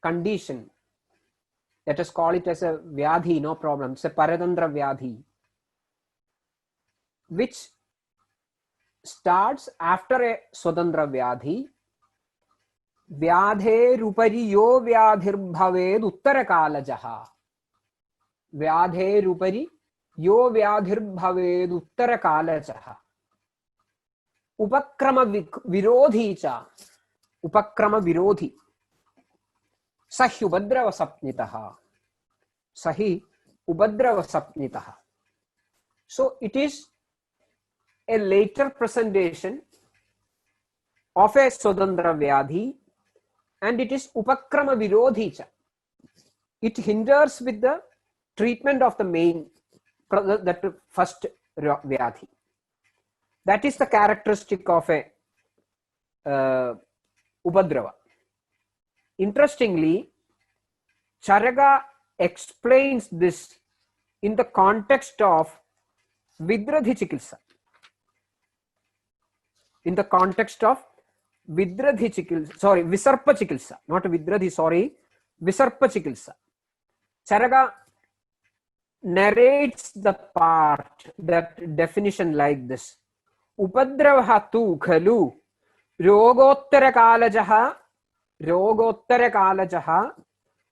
condition, let us call it as a vyadhi, no problem, it's a Paratantra vyadhi, which starts after a Swatantra vyadhi. Vyadherupari yo vyadhirbhaved uttarakalajah. Vyadherupari yo vyadhirbhaved uttarakalajah. Upakrama virodhi cha. Upakrama virodhi. Sahi upadrava sapnitaha. Sahi upadrava sapnitaha. So it is a later presentation of a Swatantra vyadhi, and it is upakrama virodhi cha. It hinders with the treatment of the main, that first vyadhi. That is the characteristic of a upadrava. Interestingly, Charaka explains this in the context of Vidradhi Chikitsa. In the context of Vidradhi Chikitsa, sorry, Visarpa Chikitsa, not Vidradhi, sorry, Visarpa Chikitsa. Charaka narrates the part, that definition like this. Upadravaha tu khalu rogottara kalajaha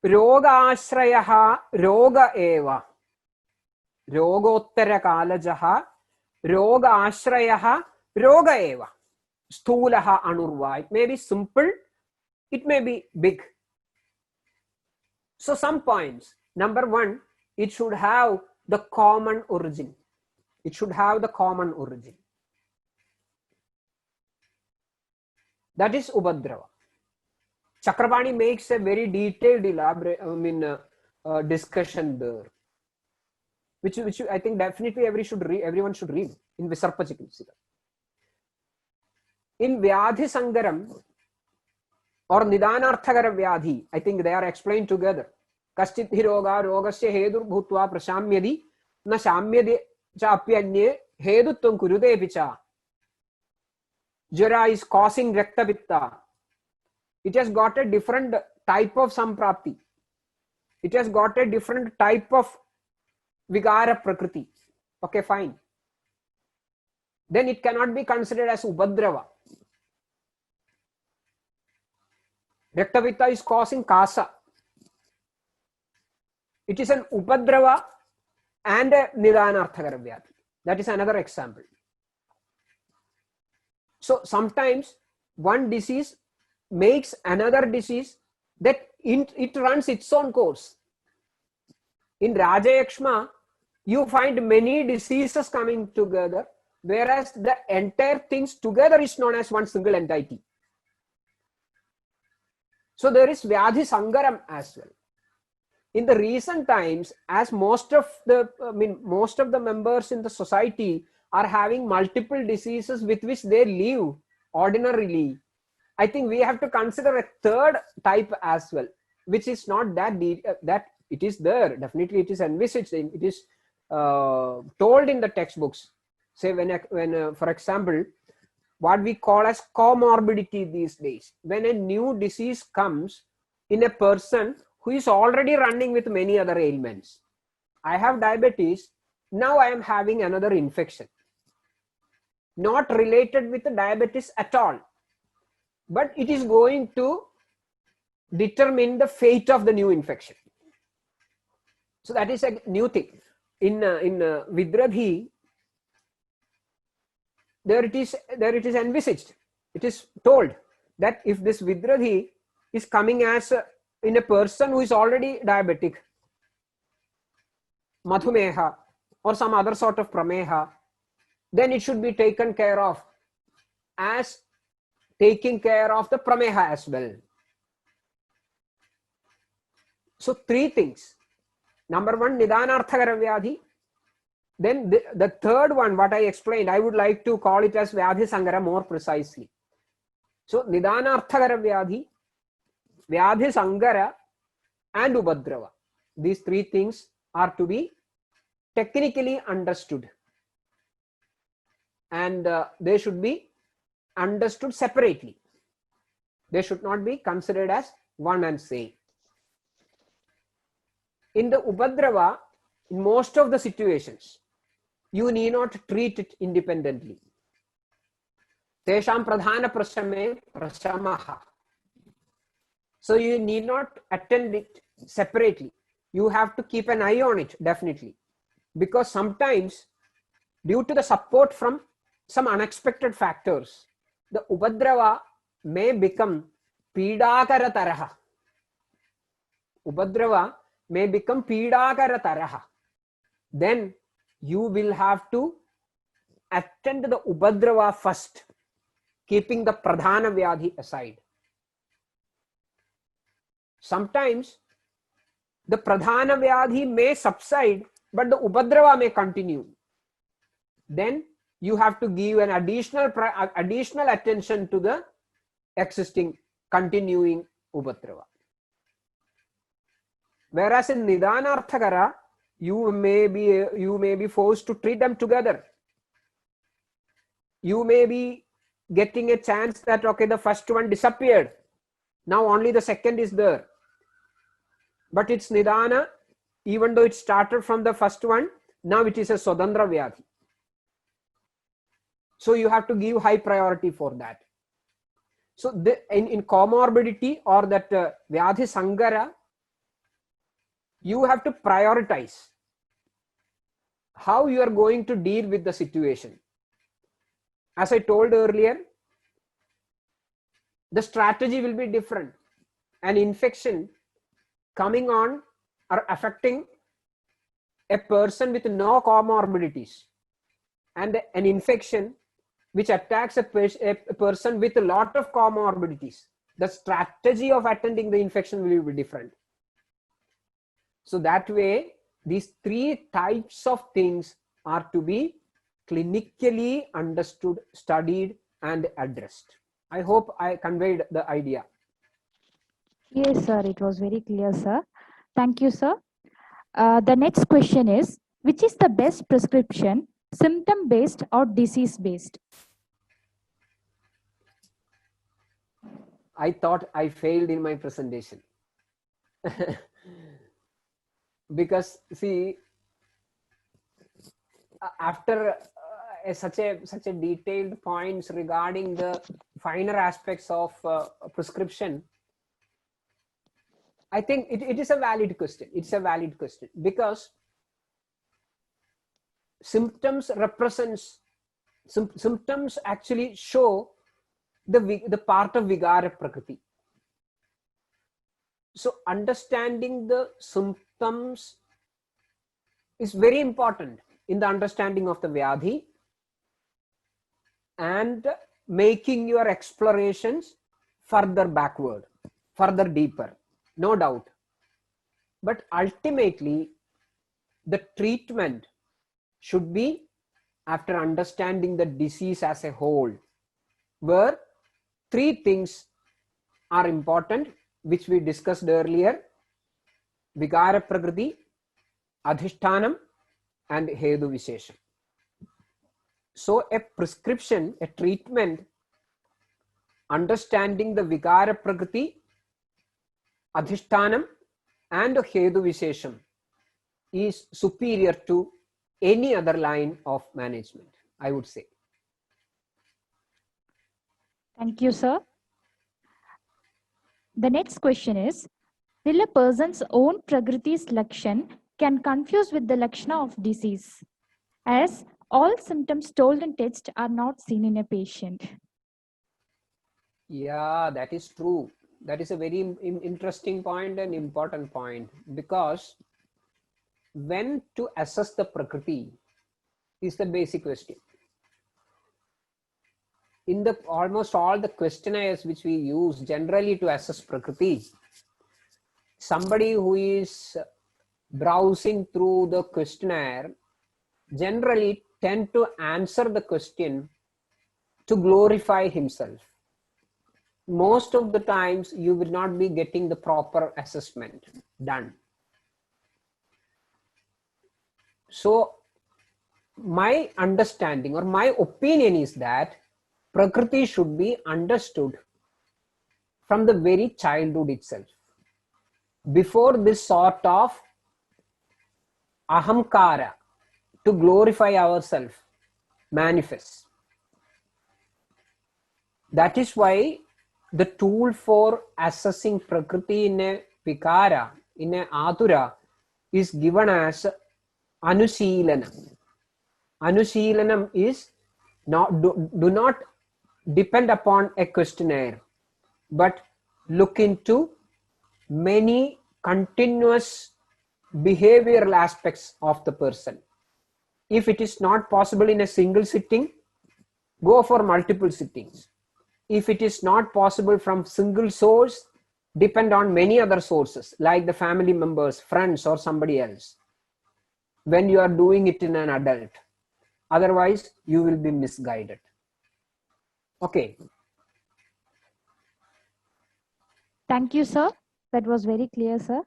rogashrayah roga eva. Rogottara kalajaha rogashrayah roga eva. Sthulaha anurva. It may be simple, it may be big. So some points. Number one, it should have the common origin. It should have the common origin. That is Upadrava. Chakrapani makes a very detailed, elaborate, discussion there, which I think definitely everyone should read in Visarpa Chikitsa. In Vyadhi Sangaram or Nidanarthagara Vyadhi, I think they are explained together. Kaschit hiroga rogasya hedur bhutva prashamyadi na shamyadi cha apyanye hedutvam kurude picha. Jara is causing Raktapitta. It has got a different type of samprapti. It has got a different type of Vigara Prakriti. Okay, fine. Then it cannot be considered as Upadrava. Raktapitta is causing Kasa. It is an Upadrava and a Nidanarthagara Vyadhi. That is another example. So sometimes one disease makes another disease that it runs its own course. In Rajayakshma, you find many diseases coming together, whereas the entire things together is known as one single entity. So there is Vyadhi Sangaram as well. In the recent times, as most of the members in the society are having multiple diseases with which they live ordinarily, I think we have to consider a third type as well, which is not that that it is there. Definitely, it is envisaged. It is told in the textbooks. Say when for example, what we call as comorbidity these days. When a new disease comes in a person who is already running with many other ailments. I have diabetes. Now I am having another infection. Not related with the diabetes at all, but it is going to determine the fate of the new infection. So that is a new thing. In Vidradhi, there it is envisaged. It is told that if this Vidradhi is coming as in a person who is already diabetic, Madhumeha or some other sort of Prameha, then it should be taken care of as taking care of the Prameha as well. So three things. Number one, Nidanarthagara Vyadhi. Then the third one, what I explained, I would like to call it as Vyadhi Sangara more precisely. So Nidanarthagara Vyadhi, Vyadhi Sangara and Upadrava. These three things are to be technically understood. And they should be understood separately. They should not be considered as one and same. in the Upadrava, in most of the situations, you need not treat it independently. Tesham pradhana prashame prashamaha. So you need not attend it separately. You have to keep an eye on it, definitely. Because sometimes, due to the support from some unexpected factors, the Upadrava may become Pidakara Taraha. Upadrava may become Pidakara Taraha. Then you will have to attend the Upadrava first, keeping the Pradhana Vyadhi aside. Sometimes the Pradhana Vyadhi may subside, but the Upadrava may continue. Then you have to give an additional attention to the existing, continuing Upadrava. Whereas in Nidanarthakara, you may be forced to treat them together. You may be getting a chance that, okay, the first one disappeared, now only the second is there. But it's Nidana, even though it started from the first one, now it is a Swadandra Vyadhi. So you have to give high priority for that. So in comorbidity or that Vyadhi Sangara, you have to prioritize how you are going to deal with the situation. As I told earlier, the strategy will be different. An infection coming on or affecting a person with no comorbidities, and an infection which attacks a person with a lot of comorbidities, the strategy of attending the infection will be different. So that way, these three types of things are to be clinically understood, studied, and addressed. I hope I conveyed the idea. Yes, sir. It was very clear, sir. Thank you, sir. The next question is, which is the best prescription, symptom-based or disease-based? I thought I failed in my presentation. Because see, after such a detailed points regarding the finer aspects of prescription, I think it is a valid question. It's a valid question because symptoms symptoms actually show the part of Vigara Prakriti. So understanding the symptoms is very important in the understanding of the Vyadhi and making your explorations further backward, further deeper, no doubt. But ultimately, the treatment should be after understanding the disease as a whole, where three things are important, which we discussed earlier: Vigara Prakriti, Adhishtanam, and Hedu Vishesham. So a prescription, a treatment, understanding the Vigara Prakriti, Adhishtanam, and Hedu Vishesham is superior to any other line of management, I would say. Thank you, sir. The next question is, will a person's own Prakriti's Lakshan can confuse with the Lakshana of disease, as all symptoms told in text are not seen in a patient? Yeah, that is true. That is a very interesting point and important point, because when to assess the Prakriti is the basic question. In the almost all the questionnaires which we use generally to assess Prakriti, somebody who is browsing through the questionnaire generally tend to answer the question to glorify himself. Most of the times you will not be getting the proper assessment done. So my understanding or my opinion is that Prakriti should be understood from the very childhood itself, before this sort of ahamkara, to glorify ourselves, manifests. That is why the tool for assessing prakriti in a vikara, in a atura, is given as anushīlanam. Anushīlanam is not, do not depend upon a questionnaire, but look into many continuous behavioral aspects of the person. If it is not possible in a single sitting, go for multiple sittings. If it is not possible from single source, depend on many other sources like the family members, friends, or somebody else when you are doing it in an adult. Otherwise, you will be misguided. Okay. Thank you, sir. That was very clear, sir.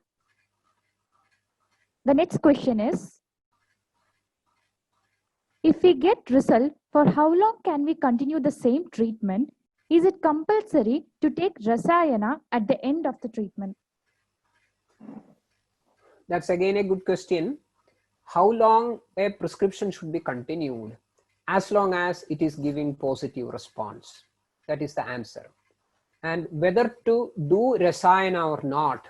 The next question is, if we get result, for how long can we continue the same treatment? Is it compulsory to take Rasayana at the end of the treatment? That's again a good question. How long a prescription should be continued? As long as it is giving positive response. That is the answer. And whether to do Rasayana or not,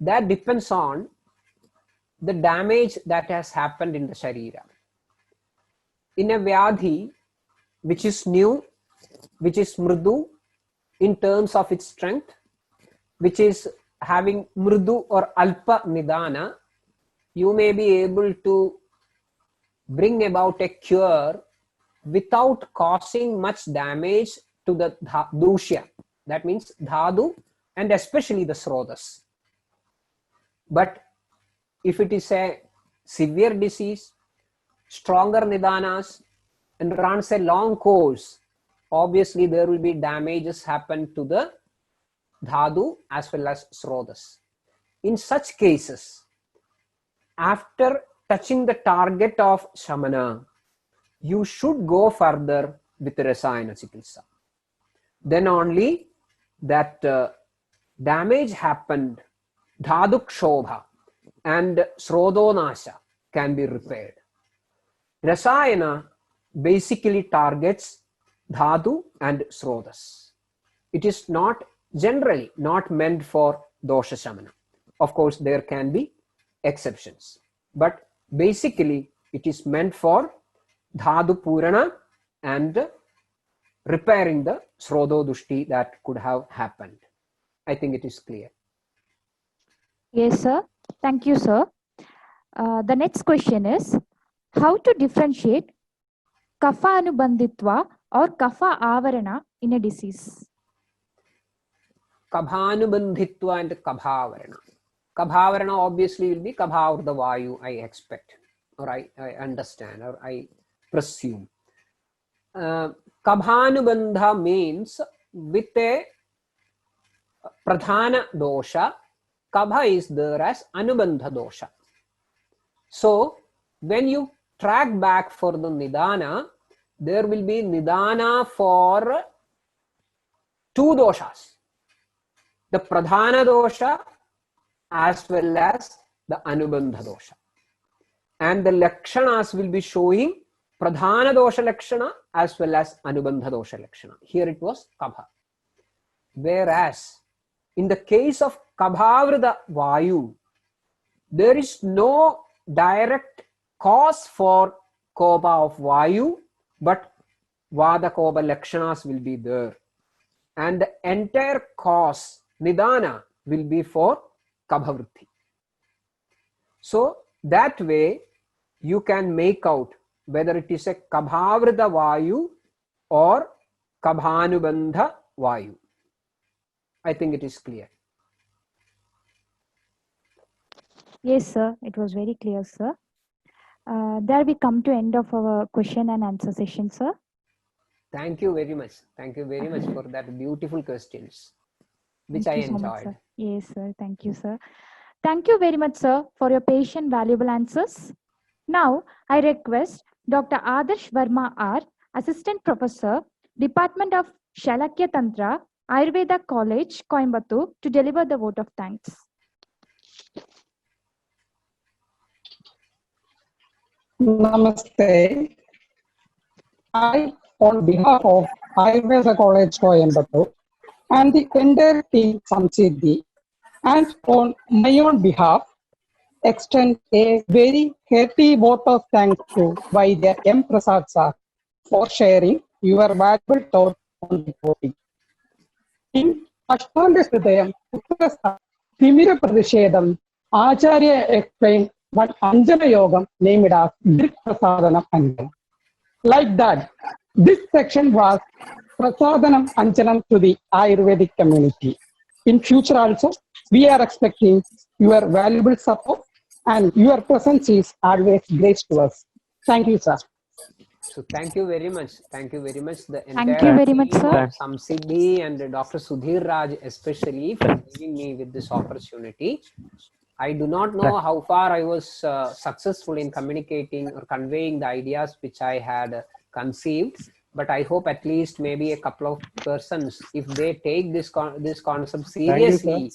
that depends on the damage that has happened in the Sharira. In a Vyadhi, which is new, which is mridu in terms of its strength, which is having mridu or alpa nidana, you may be able to bring about a cure without causing much damage to the dushya. That means dhadu and especially the srotas. But if it is a severe disease, stronger nidanas, and runs a long course, obviously there will be damages happen to the dhadu as well as srotas. In such cases, after touching the target of shamana, you should go further with Rasayana Chikitsa. Then only that damage happened, dhadu kshobha and srodonasha can be repaired. Rasayana basically targets dhatu and srotas. It is not generally not meant for dosha shamana. Of course, there can be exceptions, but basically it is meant for dhatu purana and repairing the srodo dushti that could have happened. I think it is clear. Yes, sir. Thank you, sir. The next question is, how to differentiate kapha anubandhitva or kapha avarana in a disease? Kabhanubandhitva and kabhavarana. Kabhavarana obviously will be kabhavruta vayu, I expect, or I understand, or I presume. Kabhanubandha means with a pradhana dosha, kabha is there as anubandha dosha. So when you track back for the nidana, there will be nidana for two doshas, the pradhana dosha as well as the anubandha dosha, and the lakshanas will be showing pradhana dosha lakshana as well as anubandha dosha lakshana. Here it was kabha. Whereas in the case of kabhavrita vayu, there is no direct cause for kopa of vayu, but vada kopa lakshanas will be there, and the entire cause nidana will be for kabhavritti. So that way you can make out whether it is a kabhavrita vayu or kabhanubandha vayu. I think it is clear. Yes, sir. It was very clear, sir. There we come to end of our question and answer session, sir. Thank you very much. Thank you very much for that beautiful questions, which Thank I you so much, enjoyed. sir. Yes, sir. Thank you, sir. Thank you very much, sir, for your patient, valuable answers. Now, I request Dr. Adarsh Verma R, Assistant Professor, Department of Shalakya Tantra, Ayurveda College, Coimbatore, to deliver the vote of thanks. Namaste. I, on behalf of Ayurveda College Coimbatore and the entire team Samsiddhi, and on my own behalf, extend a very hearty vote of thanks to Vaidya M. Prasad sir for sharing your valuable thoughts on the topic. In Ashtanga Hridayam, Timira Pradeshedam, Acharya explained what Anjana Yogam named as Drik Prasadanam Anjanam. Like that, this section was Prasadanam Anjanam to the Ayurvedic community. In future also, we are expecting your valuable support and your presence is always great to us. Thank you, sir. So thank you very much. Thank you very much. The Thank entire you very much, team sir. of Samsiddhi and Dr. Sudhir Raj especially for giving me with this opportunity. I do not know how far I was successful in communicating or conveying the ideas which I had conceived, but I hope at least maybe a couple of persons, if they take this concept seriously,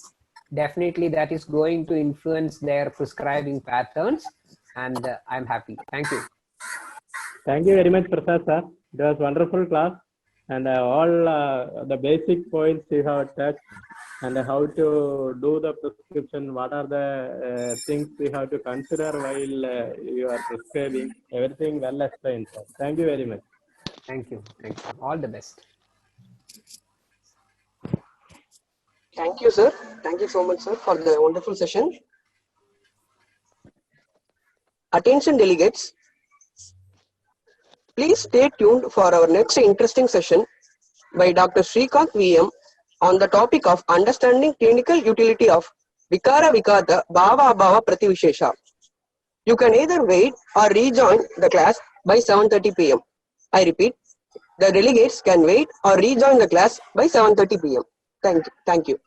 definitely that is going to influence their prescribing patterns, and I'm happy. Thank you. Thank you very much, Prasad sir. It was wonderful class, and all the basic points you have touched, and how to do the prescription. What are the things we have to consider while you are prescribing? Everything well explained, sir. Thank you very much. Thank you. Thank you. All the best. Thank you, sir. Thank you so much, sir, for the wonderful session. Attention delegates, please stay tuned for our next interesting session by Dr. Srikanth VM on the topic of understanding clinical utility of Vikara Vikata Bhava Abhava Prativishesha. You can either wait or rejoin the class by 7:30 p.m. I repeat, the delegates can wait or rejoin the class by 7:30 p.m. Thank you.